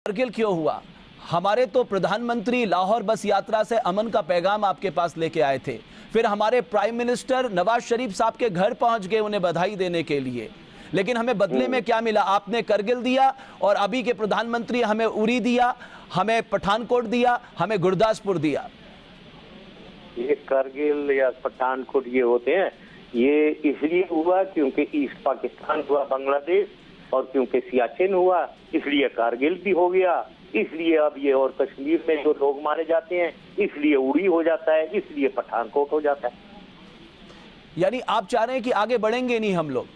कारगिल क्यों हुआ? हमारे तो प्रधानमंत्री लाहौर बस यात्रा से अमन का पैगाम आपके पास लेके आए थे, फिर हमारे प्राइम मिनिस्टर नवाज शरीफ साहब के घर पहुंच गए उन्हें बधाई देने के लिए, लेकिन हमें बदले में क्या मिला? आपने करगिल दिया और अभी के प्रधानमंत्री हमें उरी दिया, हमें पठानकोट दिया, हमें गुरदासपुर दिया। ये करगिल या पठानकोट ये होते हैं, ये इसलिए हुआ क्योंकि ईस्ट पाकिस्तान हुआ बांग्लादेश, और क्योंकि सियाचिन हुआ इसलिए कारगिल भी हो गया, इसलिए अब ये और कश्मीर में जो लोग मारे जाते हैं इसलिए उड़ी हो जाता है, इसलिए पठानकोट हो जाता है। यानी आप चाह रहे हैं कि आगे बढ़ेंगे नहीं हम लोग?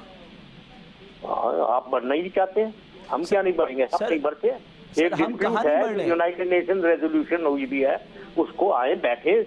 आप बढ़ना ही नहीं चाहते हैं, हम क्या नहीं बढ़ेंगे? हम नहीं बढ़ते। एक डिस्प्यूट है, यूनाइटेड नेशन रेजोल्यूशन हुई भी है, उसको आए बैठे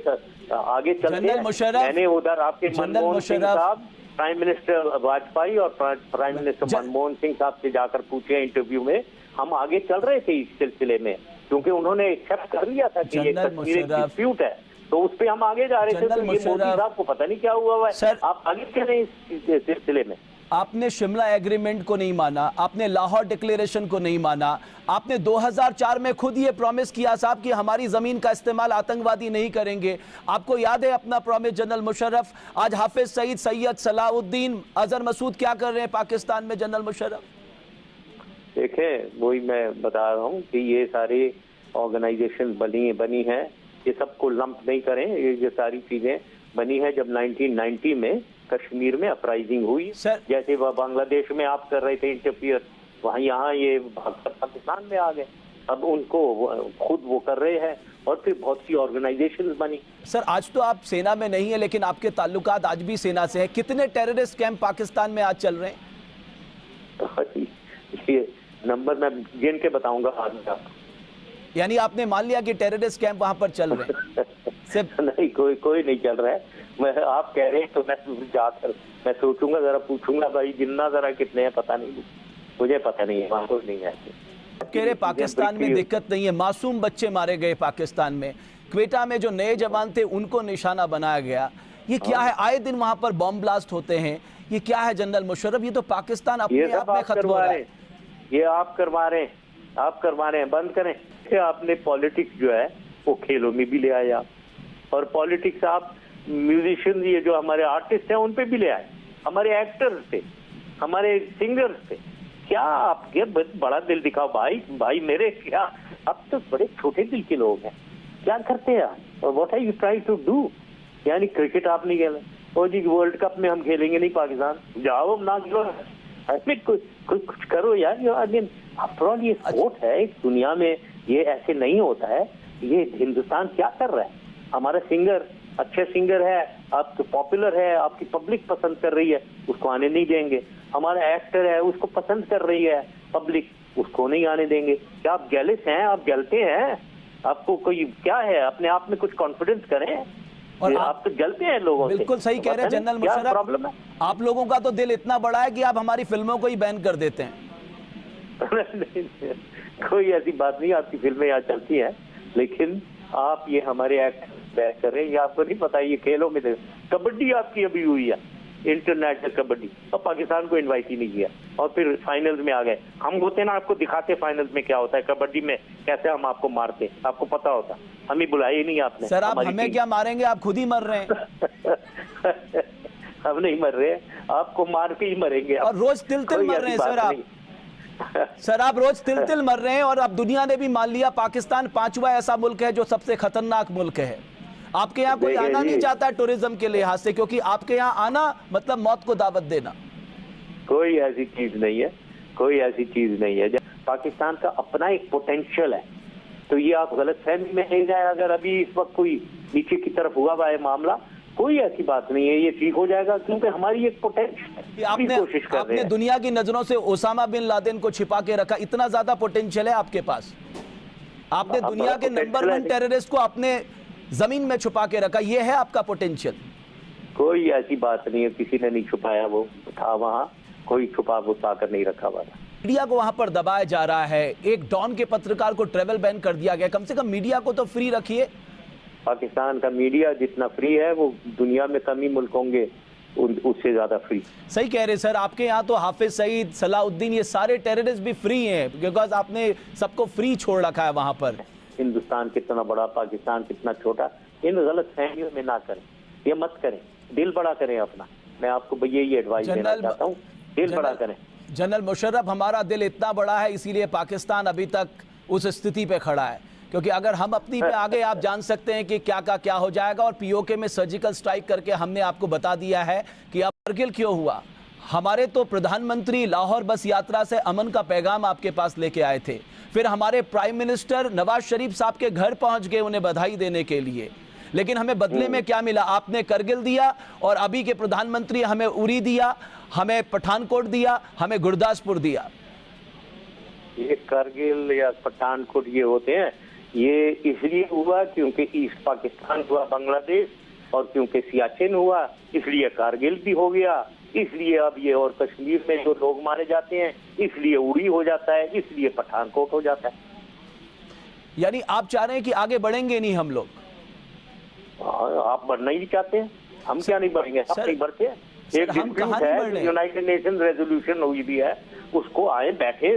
आगे चलते हैं। मैंने उधर आपके मनमोहन सिंह साहब, प्राइम मिनिस्टर वाजपेयी और प्राइम मिनिस्टर मनमोहन सिंह साहब से जाकर पूछे इंटरव्यू में, हम आगे चल रहे थे इस सिलसिले में, क्योंकि उन्होंने एक्सेप्ट कर लिया था कि ये कश्मीर डिस्प्यूट है, तो उस पर हम आगे जा रहे थे। तो ये मोदी साहब को पता नहीं क्या हुआ है, आप आगे चले इस सिलसिले में। आपने शिमला एग्रीमेंट को नहीं माना, आपने लाहौर डिक्लेरेशन को नहीं माना, आपने 2004 में खुद ये प्रॉमिस किया साहब कि हमारी जमीन का इस्तेमाल आतंकवादी नहीं करेंगे। आपको याद है अपना प्रॉमिस जनरल मुशर्रफ? आज हाफिज सईद, सैयद सलाउद्दीन, अजहर मसूद क्या कर रहे हैं पाकिस्तान में जनरल मुशर्रफ? देखें, वही मैं बता रहा हूँ कि ये सारी ऑर्गेनाइजेशन बनी है, ये सबको लंप नहीं करें, ये सारी चीजें बनी है जब 1990 में कश्मीर में अपराइजिंग हुई, जैसे वह बांग्लादेश में आप कर रहे थे इंटरफियर, वहाँ यहाँ ये पाकिस्तान में आ गए, अब उनको खुद वो कर रहे हैं, और फिर बहुत सी ऑर्गेनाइजेशन बनी। सर, आज तो आप सेना में नहीं है, लेकिन आपके ताल्लुकात आज भी सेना से है। कितने टेररिस्ट कैंप पाकिस्तान में आज चल रहे हैं? ये नंबर मैं गिन के बताऊंगा आज में आपको। यानी आपने मान लिया कि टेररिस्ट कैंप वहां पर चल रहे हैं? सिर्फ नहीं, कोई नहीं चल रहा है। मैं, आप कह रहे हैं तो मैं जाकर मैं सोचूंगा, जरा पूछूंगा भाई गिनना जरा कितने हैं, पता नहीं, मुझे पता नहीं है, वहां कुछ नहीं है। कह रहे पाकिस्तान में दिक्कत नहीं है, मासूम बच्चे मारे गए पाकिस्तान में, क्वेटा में जो नए जवान थे उनको निशाना बनाया गया, ये क्या है? आए दिन वहां पर बॉम्ब ब्लास्ट होते हैं, ये क्या है जनरल मुशर्रफ? ये तो पाकिस्तान अपने आप में खत्म हो रहा है। ये आप करवा रहे हैं, बंद करें। आपने पॉलिटिक्स जो है वो खेलों में भी ले आए आप, और पॉलिटिक्स आप म्यूजिशियन, ये जो हमारे आर्टिस्ट हैं उन पे भी ले आए, हमारे एक्टर्स थे, हमारे सिंगर्स थे। क्या आप ये बड़ा दिल दिखाओ भाई मेरे, क्या अब तो बड़े छोटे दिल के लोग हैं, क्या करते हैं आप? और what are you trying to do? यानी क्रिकेट आप नहीं खेला, और जी वर्ल्ड कप में हम खेलेंगे नहीं पाकिस्तान, जाओ ना खेलो, कुछ करो यार। आफ्टर ये स्पोर्ट है, एक दुनिया में ये ऐसे नहीं होता है। ये हिंदुस्तान क्या कर रहा है? हमारा सिंगर अच्छे सिंगर है, आपको पॉपुलर है, आपकी पब्लिक पसंद कर रही है, उसको आने नहीं देंगे। हमारा एक्टर है, उसको पसंद कर रही है पब्लिक, उसको नहीं आने देंगे। क्या आप जेलस हैं? आप जलते हैं? आपको कोई क्या है? अपने आप में कुछ कॉन्फिडेंस करें, और आप तो जलते हैं लोगों से। बिल्कुल सही कह रहे हैं जनरल मुशर्रफ, प्रॉब्लम है आप लोगों का तो दिल इतना बड़ा है कि आप हमारी फिल्मों को ही बैन कर देते हैं। कोई ऐसी बात नहीं, आपकी फिल्में यहाँ चलती हैं, लेकिन आप ये हमारे एक्ट बैन कर रहे हैं, ये आपको नहीं पता। ये खेलों में कबड्डी आपकी अभी हुई है, इंटरनेशनल कबड्डी, और पाकिस्तान को इनवाइट ही नहीं किया, और फिर फाइनल्स में आ गए। हम होते ना आपको दिखाते फाइनल्स में क्या होता है, कबड्डी में कैसे हम आपको मारते, आपको पता होता, हमें बुलाया ही नहीं आपने। सर, आप हमें क्या मारेंगे? आप खुद ही मर रहे हैं। हम नहीं मर रहे, आपको मार के ही मरेंगे। और रोज तिल मर रहे हैं सर आप। सर, आप रोज तिल मर रहे हैं, और अब दुनिया ने भी मान लिया पाकिस्तान 5वां ऐसा मुल्क है जो सबसे खतरनाक मुल्क है। आपके यहाँ कोई आना नहीं चाहता टूरिज्म के लिहाज से, क्योंकि आपके यहाँ आना मतलब मौत को दावत देना। कोई ऐसी चीज नहीं है, कोई ऐसी चीज नहीं है। पाकिस्तान का अपना एक पोटेंशियल है, तो ये आप गलत फहमी में नहीं जाए। अगर अभी इस वक्त कोई नीचे की तरफ हुआ हुआ है मामला, कोई ऐसी बात नहीं है, ये ठीक हो जाएगा, क्योंकि हमारी एक पोटेंशियल। आपने दुनिया की नजरों से ओसामा बिन लादेन को छिपा के रखा, इतना ज्यादा पोटेंशियल है आपके पास। आपने दुनिया के नंबर 1 टेररिस्ट को अपने जमीन में छुपा के रखा, ये है आपका पोटेंशियल। कोई ऐसी बात नहीं है, किसी ने नहीं छुपाया, वो था वहाँ, कोई छुपा वो कर नहीं रखा हुआ। मीडिया को वहां पर दबाया जा रहा है, एक डॉन के पत्रकार को ट्रेवल बैन कर दिया गया। कम से कम मीडिया को तो फ्री रखिए। पाकिस्तान का मीडिया जितना फ्री है वो दुनिया में कम ही मुल्क होंगे उससे ज्यादा फ्री। सही कह रहे सर, आपके यहाँ तो हाफिज सईद, सलाउद्दीन, ये सारे टेररिस्ट भी फ्री हैं बिकॉज आपने सबको फ्री छोड़ रखा है वहां पर। हिंदुस्तान कितना बड़ा, पाकिस्तान कितना छोटा, इन गलत फहमियों में ना करें, ये मत करें, दिल बड़ा करें अपना। मैं आपको यही एडवाइस देना चाहता हूँ, दिल बड़ा करें। जनरल मुशर्रफ, हमारा दिल इतना बड़ा है इसीलिए पाकिस्तान अभी तक उस स्थिति पे खड़ा है, क्योंकि अगर हम अपनी पे आगे, आप जान सकते हैं कि क्या का क्या हो जाएगा। और पीओके में सर्जिकल स्ट्राइक करके हमने आपको बता दिया है कि अब कारगिल क्यों हुआ। हमारे तो प्रधानमंत्री लाहौर बस यात्रा से अमन का पैगाम आपके पास लेके आए थे, फिर हमारे प्राइम मिनिस्टर नवाज शरीफ साहब के घर पहुंच गए उन्हें बधाई देने के लिए, लेकिन हमें बदले में क्या मिला? आपने करगिल दिया और अभी के प्रधानमंत्री हमें उरी दिया, हमें पठानकोट दिया, हमें गुरदासपुर दिया। ये करगिल या पठानकोट ये होते हैं, ये इसलिए हुआ क्योंकि ईस्ट पाकिस्तान हुआ बांग्लादेश, और क्योंकि सियाचिन हुआ इसलिए कारगिल भी हो गया, इसलिए अब ये, और कश्मीर में जो लोग मारे जाते हैं इसलिए उड़ी हो जाता है, इसलिए पठानकोट हो जाता है। यानी आप चाह रहे हैं कि आगे बढ़ेंगे नहीं हम लोग? आप बढ़ना ही नहीं चाहते हैं, हम क्या नहीं बढ़ेंगे, हम नहीं बढ़ते। एक डिस्प्यूट है, यूनाइटेड नेशन रेजोल्यूशन हुई भी है, उसको आए बैठे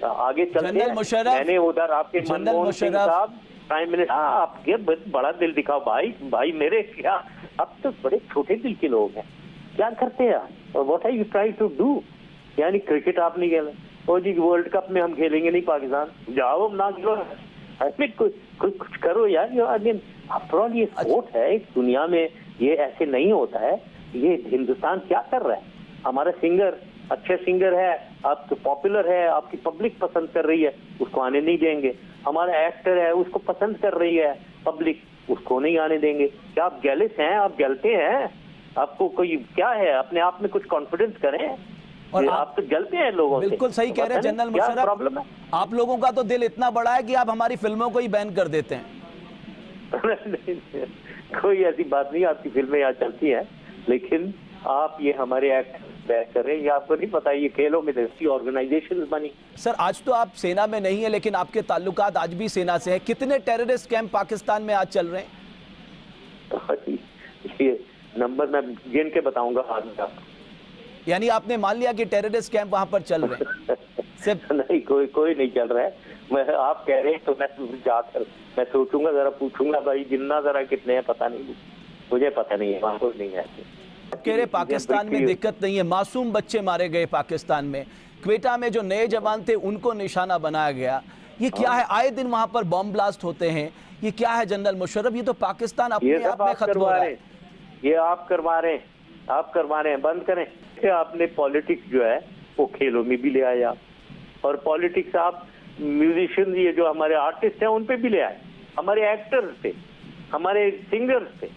आगे चलते हैं। मैंने उधर आपके मनमोहन सिंह साहब प्राइम मिनिस्टर, आपके बड़ा दिल दिखाओ भाई मेरे, क्या अब तो बड़े छोटे दिल के लोग हैं, क्या करते हैं? What are you try to do? यानी क्रिकेट आप नहीं खेले, और जी वर्ल्ड कप में हम खेलेंगे नहीं पाकिस्तान, जाओ ना खेलो, कुछ करो यार। आफ्टर ऑल ये स्पोर्ट है, इस दुनिया में ये ऐसे नहीं होता है। ये हिंदुस्तान क्या कर रहा है? हमारा सिंगर अच्छे सिंगर है, आपको पॉपुलर है, आपकी पब्लिक पसंद कर रही है, उसको आने नहीं देंगे। हमारा एक्टर है, उसको पसंद कर रही है पब्लिक, उसको नहीं आने देंगे। क्या आप जेलस हैं? आप जलते हैं? आपको कोई क्या है? अपने आप में कुछ कॉन्फिडेंस करें। और आप तो जलते हैं लोगों से। बिल्कुल सही कह रहे हैं जनरल मुशर्रफ, प्रॉब्लम है आप लोगों का तो दिल इतना बड़ा है कि आप हमारी फिल्मों को ही बैन कर देते हैं। कोई ऐसी बात नहीं, आपकी फिल्में यहाँ चलती हैं, लेकिन आप ये हमारे एक्ट बैक कर रहे हैं, ये आपको नहीं पता। ये खेलों में देखती ऑर्गेनाइजेशन बनी। सर आज तो आप सेना में नहीं है, लेकिन आपके ताल्लुकात आज भी सेना से है। कितने टेररिस्ट कैंप पाकिस्तान में आज चल रहे हैं? ये नंबर मैं गिन के बताऊंगा आज आपको। यानी आपने मान लिया कि टेररिस्ट कैंप वहां पर चल रहे हैं? सिर्फ नहीं, कोई नहीं चल रहा है। मैं, आप कह रहे हैं तो मैं जाकर मैं सोचूंगा, जरा पूछूंगा भाई गिनना जरा कितने हैं, पता नहीं, मुझे पता नहीं है, वहां पर नहीं है। कह रहे पाकिस्तान में दिक्कत नहीं है, मासूम बच्चे मारे गए पाकिस्तान में, क्वेटा में जो नए जवान थे उनको निशाना बनाया गया। ये क्या है? आए दिन वहां पर बॉम्ब ब्लास्ट होते हैं, ये क्या है जनरल मुशर्रफ? ये तो पाकिस्तान अपने आप में खत्म हो रहा है। ये आप करवा रहे हैं, बंद करें। आपने पॉलिटिक्स जो है वो खेलों में भी ले आया, और पॉलिटिक्स आप म्यूजिशियन, ये जो हमारे आर्टिस्ट हैं उन पे भी ले आए, हमारे एक्टर्स पे, हमारे सिंगर्स पे।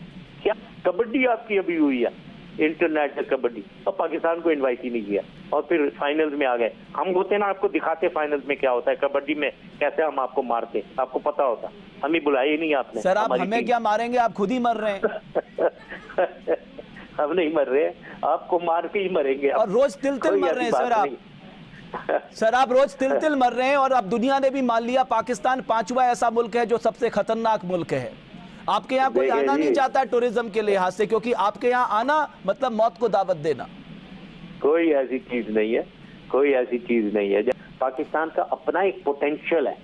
क्या कबड्डी आपकी अभी हुई है, इंटरनेशनल कबड्डी, और पाकिस्तान को इनवाइट ही नहीं किया, और फिर फाइनल्स में आ गए। हम होते ना आपको दिखाते फाइनल्स में क्या होता है, कबड्डी में कैसे हम आपको मारते, आपको पता होता, हमें बुलाया ही नहीं आपने। सर आप हमें क्या मारेंगे, आप खुद ही मर रहे हैं। हम नहीं मर रहे, आपको मार के ही मरेंगे। और रोज तिल मर रहे हैं सर आप। सर आप रोज तिल मर रहे हैं, और अब दुनिया ने भी मान लिया पाकिस्तान 5वां ऐसा मुल्क है जो सबसे खतरनाक मुल्क है। आपके यहाँ कोई आना नहीं चाहता टूरिज्म के लिहाज से, क्योंकि आपके यहाँ आना मतलब मौत को दावत देना। कोई ऐसी चीज नहीं है, कोई ऐसी चीज नहीं है। पाकिस्तान का अपना एक पोटेंशियल है,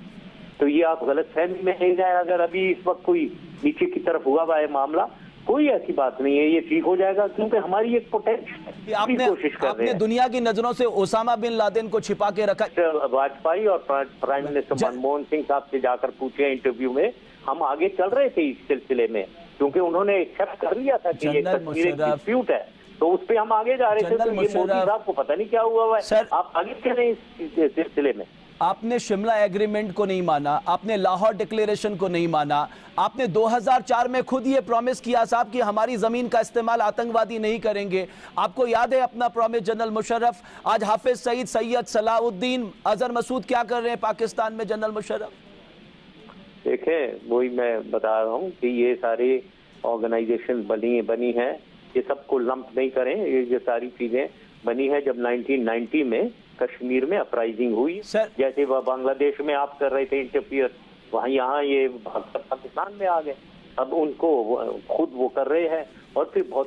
तो ये आप गलत फहमी में नहीं जाए। अगर अभी इस वक्त कोई नीचे की तरफ हुआ हुआ है मामला, कोई ऐसी बात नहीं है, ये ठीक हो जाएगा, क्योंकि हमारी एक पोटेंशियल। आपने दुनिया की नजरों से ओसामा बिन लादेन को छिपा के रखा। वाजपेयी और प्राइम मिनिस्टर मनमोहन सिंह साहब से जाकर पूछे इंटरव्यू में, हम आगे चल रहे थे इस सिलसिले में, क्योंकि उन्होंने एक्सेप्ट कर लिया था कि ये कश्मीर एक डिस्प्यूट है, तो उस पर हम आगे जा रहे थे। तो ये मोदी साहब को पता नहीं क्या हुआ है, आप आगे चले इस सिलसिले में। आपने शिमला एग्रीमेंट को नहीं माना, आपने लाहौर डिक्लेरेशन को नहीं माना, आपने 2004 में खुद ये प्रॉमिस किया साहब कि हमारी जमीन का इस्तेमाल आतंकवादी नहीं करेंगे। आपको याद है अपना प्रॉमिस जनरल मुशर्रफ? आज हाफिज सईद, सैयद सलाउद्दीन, अजहर मसूद क्या कर रहे हैं पाकिस्तान में जनरल मुशर्रफ? देखें, वही मैं बता रहा हूँ कि ये सारी ऑर्गेनाइजेशन बनी है, ये सबको लंप नहीं करें। ये सारी चीजें बनी है जब 1990 में कश्मीर में अपराइजिंग हुई, जैसे वह बांग्लादेश में आप कर रहे थे इंटरफियर, वहाँ यहाँ ये पाकिस्तान में आ गए। अब उनको खुद वो कर रहे हैं, और फिर बहुत